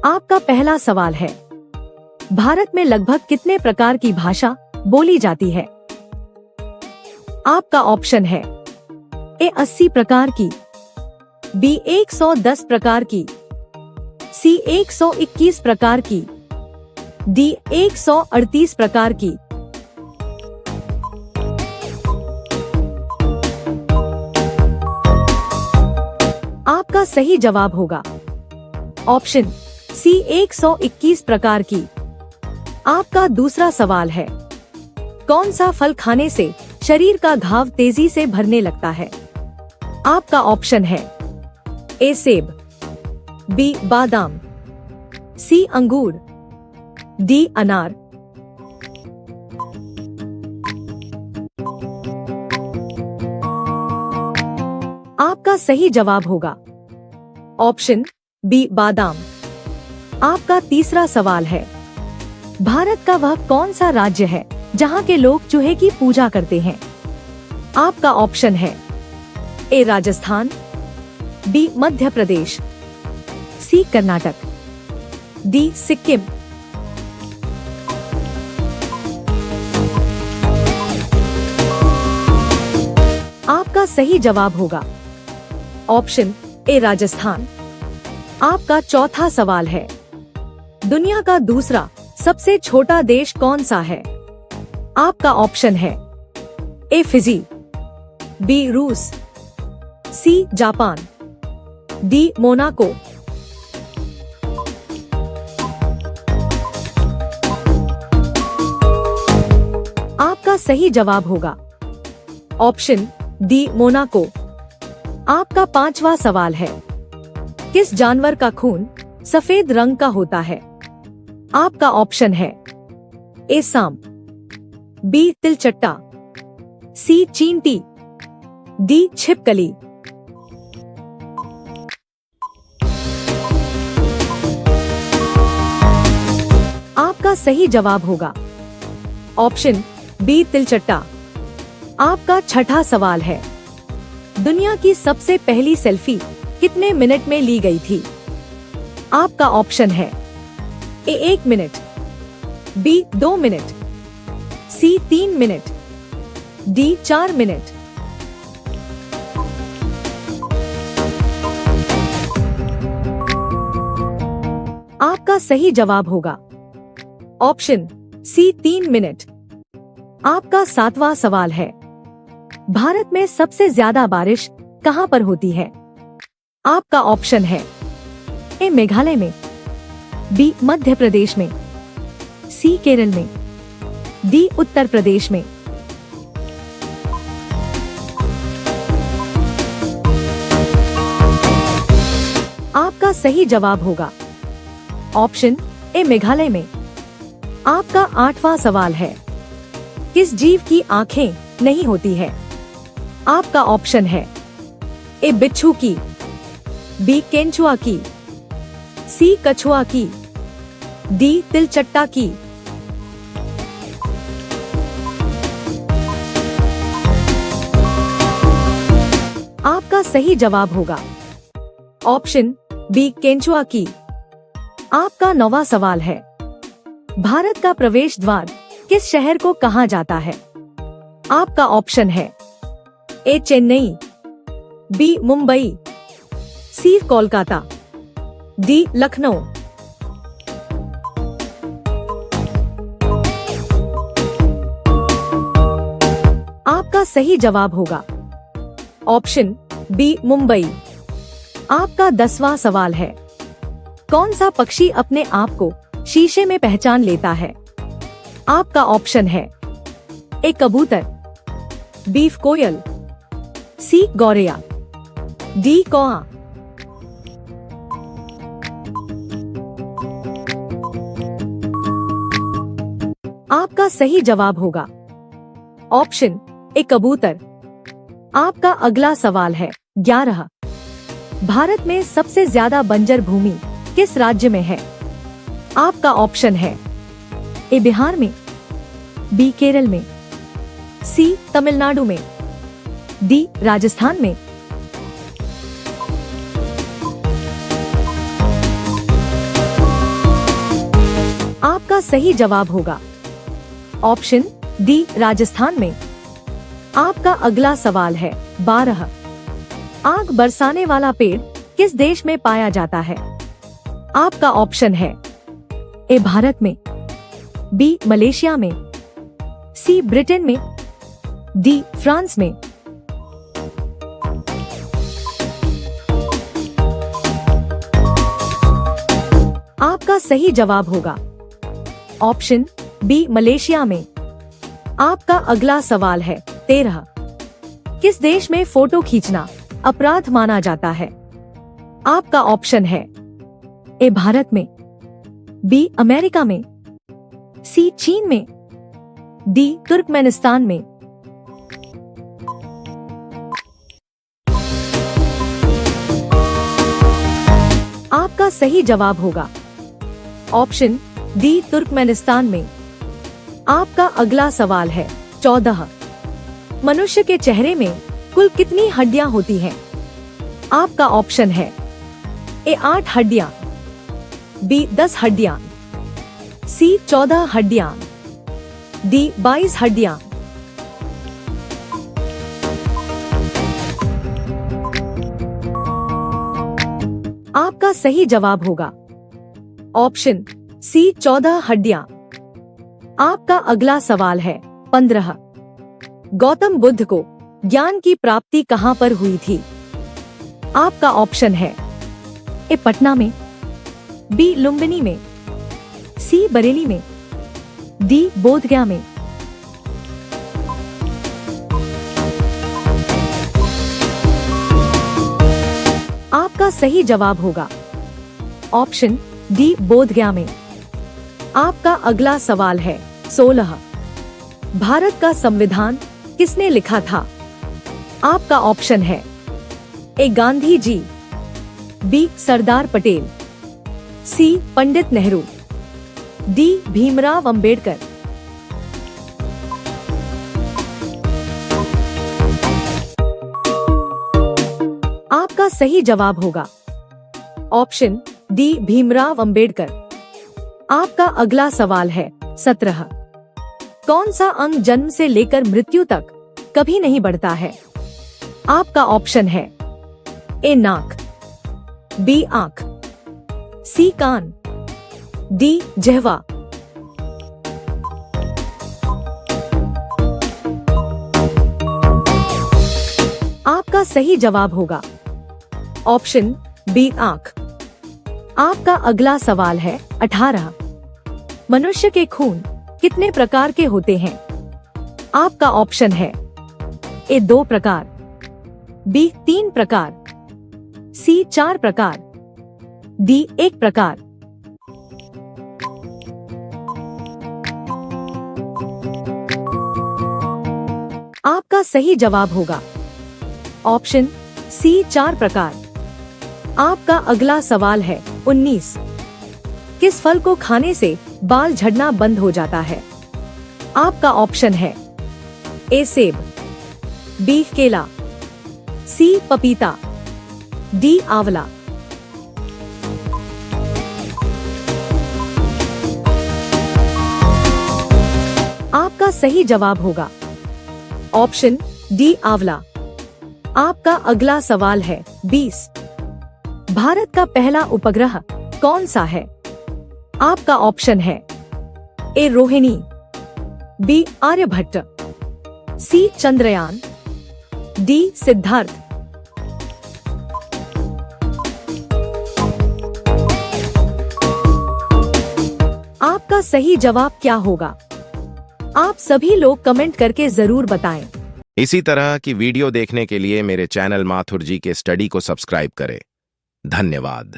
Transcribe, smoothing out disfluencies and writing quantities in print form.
आपका पहला सवाल है, भारत में लगभग कितने प्रकार की भाषा बोली जाती है? आपका ऑप्शन है ए 80 प्रकार की, बी 110 प्रकार की, सी 121 प्रकार की, डी 138 प्रकार की। आपका सही जवाब होगा ऑप्शन सी 121 प्रकार की। आपका दूसरा सवाल है, कौन सा फल खाने से शरीर का घाव तेजी से भरने लगता है? आपका ऑप्शन है ए सेब, बी बादाम, सी अंगूर, डी अनार। आपका सही जवाब होगा ऑप्शन बी बादाम। आपका तीसरा सवाल है, भारत का वह कौन सा राज्य है जहां के लोग चूहे की पूजा करते हैं? आपका ऑप्शन है ए राजस्थान, बी मध्य प्रदेश, सी कर्नाटक, डी सिक्किम। आपका सही जवाब होगा ऑप्शन ए राजस्थान। आपका चौथा सवाल है, दुनिया का दूसरा सबसे छोटा देश कौन सा है? आपका ऑप्शन है ए फिजी, बी रूस, सी जापान, डी मोनाको। आपका सही जवाब होगा ऑप्शन डी मोनाको। आपका पांचवा सवाल है, किस जानवर का खून सफेद रंग का होता है? आपका ऑप्शन है ए सांप, बी तिलचट्टा, सी चींटी, डी छिपकली। आपका सही जवाब होगा ऑप्शन बी तिलचट्टा। आपका छठा सवाल है, दुनिया की सबसे पहली सेल्फी कितने मिनट में ली गई थी? आपका ऑप्शन है ए 1 मिनट, बी 2 मिनट, सी 3 मिनट, डी 4 मिनट। आपका सही जवाब होगा ऑप्शन सी 3 मिनट। आपका सातवां सवाल है, भारत में सबसे ज्यादा बारिश कहां पर होती है? आपका ऑप्शन है ए मेघालय में, बी मध्य प्रदेश में, सी केरल में, डी उत्तर प्रदेश में। आपका सही जवाब होगा ऑप्शन ए मेघालय में। आपका आठवां सवाल है, किस जीव की आंखें नहीं होती है? आपका ऑप्शन है ए बिच्छू की, बी केंचुआ की, सी कछुआ की, डी तिलचट्टा की। आपका सही जवाब होगा ऑप्शन बी केंचुआ की। आपका नौवां सवाल है, भारत का प्रवेश द्वार किस शहर को कहा जाता है? आपका ऑप्शन है ए चेन्नई, बी मुंबई, सी कोलकाता, डी लखनऊ। आपका सही जवाब होगा ऑप्शन बी मुंबई। आपका 10वां सवाल है, कौन सा पक्षी अपने आप को शीशे में पहचान लेता है? आपका ऑप्शन है ए कबूतर, बी कोयल, सी गौरैया, डी कौआ। आपका सही जवाब होगा ऑप्शन ए कबूतर। आपका अगला सवाल है 11, भारत में सबसे ज्यादा बंजर भूमि किस राज्य में है? आपका ऑप्शन है ए बिहार में, बी केरल में, सी तमिलनाडु में, डी राजस्थान में। सही जवाब होगा ऑप्शन डी राजस्थान में। आपका अगला सवाल है 12। आग बरसाने वाला पेड़ किस देश में पाया जाता है? आपका ऑप्शन है ए भारत में, बी मलेशिया में, सी ब्रिटेन में, डी फ्रांस में। आपका सही जवाब होगा ऑप्शन बी मलेशिया में। आपका अगला सवाल है 13। किस देश में फोटो खींचना अपराध माना जाता है? आपका ऑप्शन है ए भारत में, बी अमेरिका में, सी चीन में, डी तुर्कमेनिस्तान में। आपका सही जवाब होगा ऑप्शन डी तुर्कमेनिस्तान में। आपका अगला सवाल है 14। मनुष्य के चेहरे में कुल कितनी हड्डियां होती हैं? आपका ऑप्शन है ए 8 हड्डियां, बी 10 हड्डियां, सी 14 हड्डियां, डी 22 हड्डियां। आपका सही जवाब होगा ऑप्शन सी 14 हड्डियां। आपका अगला सवाल है 15। गौतम बुद्ध को ज्ञान की प्राप्ति कहां पर हुई थी? आपका ऑप्शन है ए पटना में, बी लुम्बिनी में, सी बरेली में, डी बोधगया में। आपका सही जवाब होगा ऑप्शन डी बोधगया में। आपका अगला सवाल है 16। भारत का संविधान किसने लिखा था? आपका ऑप्शन है ए गांधी जी, बी सरदार पटेल, सी पंडित नेहरू, डी भीमराव अंबेडकर। आपका सही जवाब होगा ऑप्शन डी भीमराव अंबेडकर। आपका अगला सवाल है 17। कौन सा अंग जन्म से लेकर मृत्यु तक कभी नहीं बढ़ता है? आपका ऑप्शन है ए नाक, बी आंख, सी कान, डी जिह्वा। आपका सही जवाब होगा ऑप्शन बी आंख। आपका अगला सवाल है 18। मनुष्य के खून कितने प्रकार के होते हैं? आपका ऑप्शन है ए 2 प्रकार, बी 3 प्रकार, सी 4 प्रकार, डी 1 प्रकार। आपका सही जवाब होगा ऑप्शन सी 4 प्रकार। आपका अगला सवाल है 19। किस फल को खाने से बाल झड़ना बंद हो जाता है? आपका ऑप्शन है ए सेब, बी केला, सी पपीता, डी आंवला। आपका सही जवाब होगा ऑप्शन डी आंवला। आपका अगला सवाल है 20। भारत का पहला उपग्रह कौन सा है? आपका ऑप्शन है ए रोहिणी, बी आर्यभट्ट, सी चंद्रयान, डी सिद्धार्थ। आपका सही जवाब क्या होगा? आप सभी लोग कमेंट करके जरूर बताएं। इसी तरह की वीडियो देखने के लिए मेरे चैनल माथुर जी के स्टडी को सब्सक्राइब करें। धन्यवाद।